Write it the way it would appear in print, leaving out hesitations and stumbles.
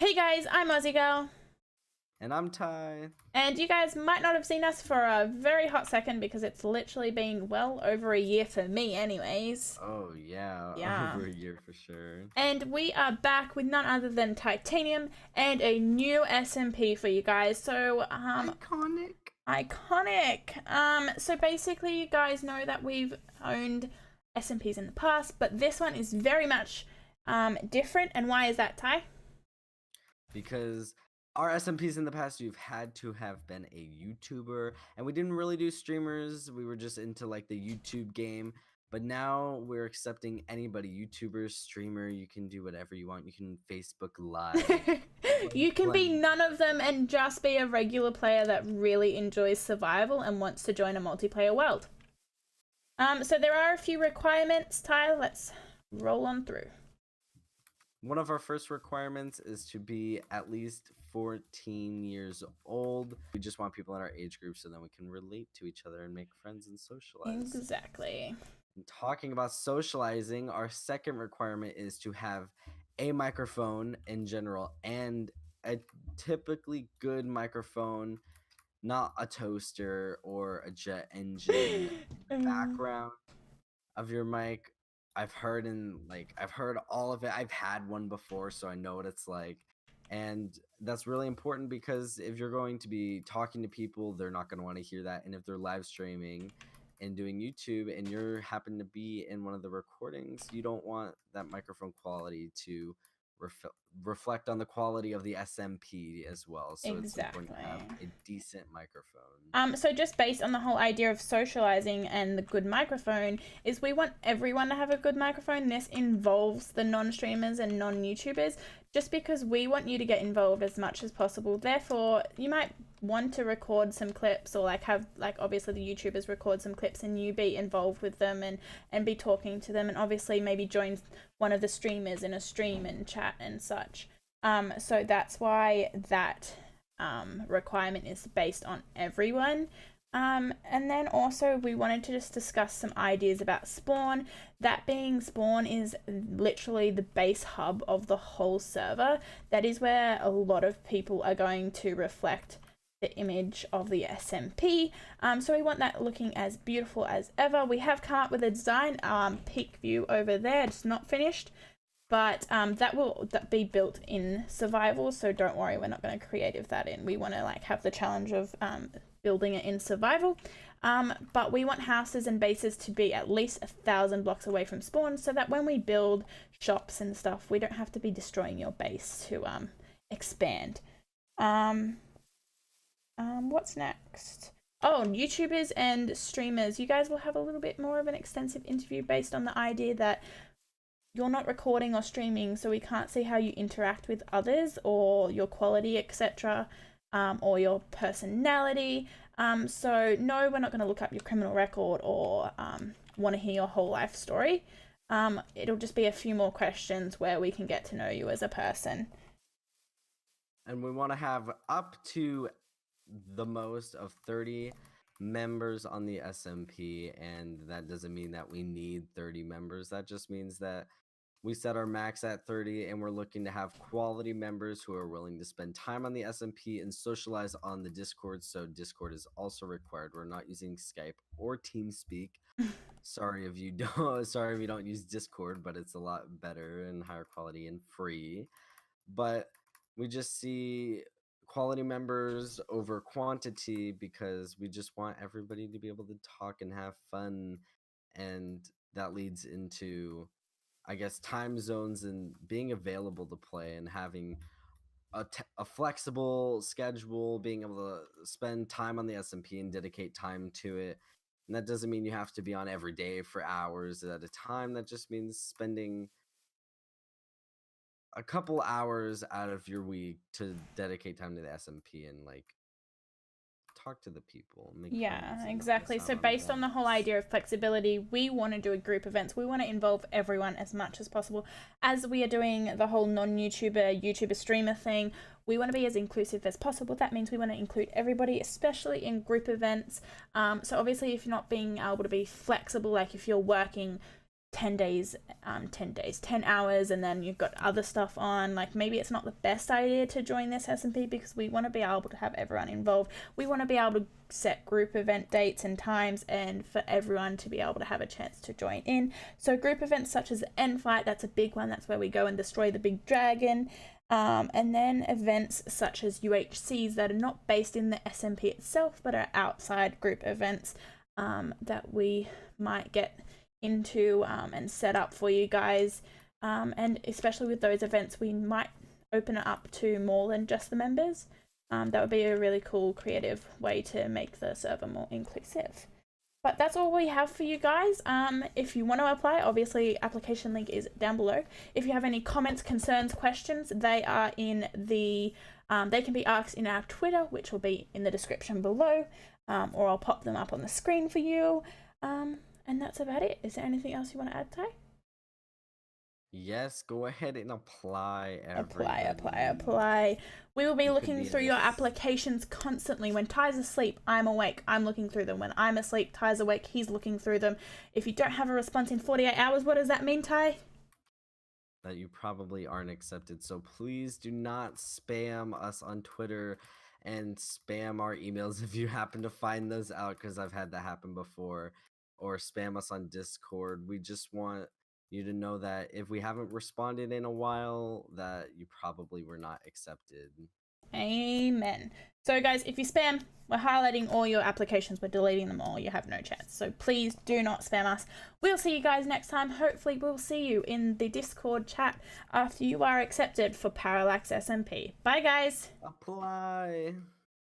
Hey guys, I'm Aussie Girl, And I'm Ty. and you guys might not have seen us for a very hot second because it's literally been well over a year for me, anyways. Oh, yeah, Yeah. over a year for sure. And we are back with none other than Titanium and a new SMP for you guys. So, Iconic. iconic. So basically, you guys know that we've owned SMPs in the past, but this one is very much different. And why is that, Ty? Because our SMPs in the past, you've had to have been a YouTuber, and we didn't really do streamers. We were just into like the YouTube game. But now we're accepting anybody, YouTuber, streamer. You can do whatever you want. You can Facebook Live. You can be Blend. none of them and just be a regular player that really enjoys survival and wants to join a multiplayer world. So there are a few requirements, Ty. Let's roll on through. One of our first requirements is to be at least 14 years old. We just want people in our age group so then we can relate to each other and make friends and socialize. Exactly. And talking about socializing, our second requirement is to have a microphone in general and a typically good microphone, not a toaster or a jet engine in the background of your mic. I've heard all of it. I've had one before, so I know what it's like. And that's really important because if you're going to be talking to people, they're not going to want to hear that. And if they're live streaming and doing YouTube and you're happen to be in one of the recordings, you don't want that microphone quality to reflect on the quality of the SMP as well. So it's important to have Exactly. a decent microphone. So just based on the whole idea of socializing and the good microphone, is we want everyone to have a good microphone. This involves the non-streamers and non-YouTubers, just because we want you to get involved as much as possible. Therefore, you might want to record some clips or like have like obviously the YouTubers record some clips and you be involved with them and be talking to them and obviously maybe join one of the streamers in a stream and chat and such. So that's why that requirement is based on everyone. And then also we wanted to just discuss some ideas about Spawn. That being, Spawn is literally the base hub of the whole server. That is where a lot of people are going to reflect the image of the SMP. So we want that looking as beautiful as ever. We have come up with a design, peak view over there. It's not finished, but that will be built in survival, so don't worry, we're not going to creative that in. We want to like have the challenge of building it in survival, but we want houses and bases to be at least 1,000 blocks away from spawn, so that when we build shops and stuff, we don't have to be destroying your base to expand. What's next? Oh, YouTubers and streamers, you guys will have a little bit more of an extensive interview based on the idea that you're not recording or streaming, so we can't see how you interact with others or your quality, etc., or your personality. So no, we're not going to look up your criminal record or want to hear your whole life story. It'll just be a few more questions where we can get to know you as a person. And we want to have up to the most of 30 members on the SMP, and that doesn't mean that we need 30 members. That just means that we set our max at 30 and we're looking to have quality members who are willing to spend time on the SMP and socialize on the Discord. So Discord is also required. We're not using Skype or TeamSpeak. Sorry if you don't use Discord, but it's a lot better and higher quality and free. But we just see quality members over quantity because we just want everybody to be able to talk and have fun, and that leads into, I guess, time zones and being available to play and having a flexible schedule, being able to spend time on the SMP and dedicate time to it. And that doesn't mean you have to be on every day for hours at a time. That just means spending a couple hours out of your week to dedicate time to the SMP and like talk to the people, make friends, Yeah, and miss exactly. out So on the based on the whole events. idea of flexibility, we want to do a group events. We want to involve everyone as much as possible. As we are doing the whole YouTuber streamer thing, we want to be as inclusive as possible. That means we want to include everybody, especially in group events. So obviously if you're not being able to be flexible, like if you're working 10 days, 10 hours, and then you've got other stuff on. Like, maybe it's not the best idea to join this SMP, because we want to be able to have everyone involved. We want to be able to set group event dates and times, and for everyone to be able to have a chance to join in. So group events such as the end fight, that's a big one. That's where we go and destroy the big dragon. And then events such as UHCs that are not based in the SMP itself, but are outside group events that we might get into and set up for you guys. And especially with those events, we might open it up to more than just the members. That would be a really cool creative way to make the server more inclusive. But that's all we have for you guys. If you want to apply, obviously application link is down below. If you have any comments, concerns, questions, they are in the they can be asked in our Twitter, which will be in the description below, or I'll pop them up on the screen for you. And that's about it. Is there anything else you want to add, Ty? Yes, go ahead and apply, everybody. Apply. We will be looking through your applications constantly. When Ty's asleep, I'm awake. I'm looking through them. When I'm asleep, Ty's awake. He's looking through them. If you don't have a response in 48 hours, what does that mean, Ty? That you probably aren't accepted. So please do not spam us on Twitter and spam our emails if you happen to find those out, because I've had that happen before. Or spam us on Discord. We just want you to know that if we haven't responded in a while, that you probably were not accepted. Amen. So guys, if you spam, we're highlighting all your applications, we're deleting them all, you have no chance. So please do not spam us. We'll see you guys next time. Hopefully we'll see you in the Discord chat after you are accepted for Parallax SMP. Bye guys. Apply.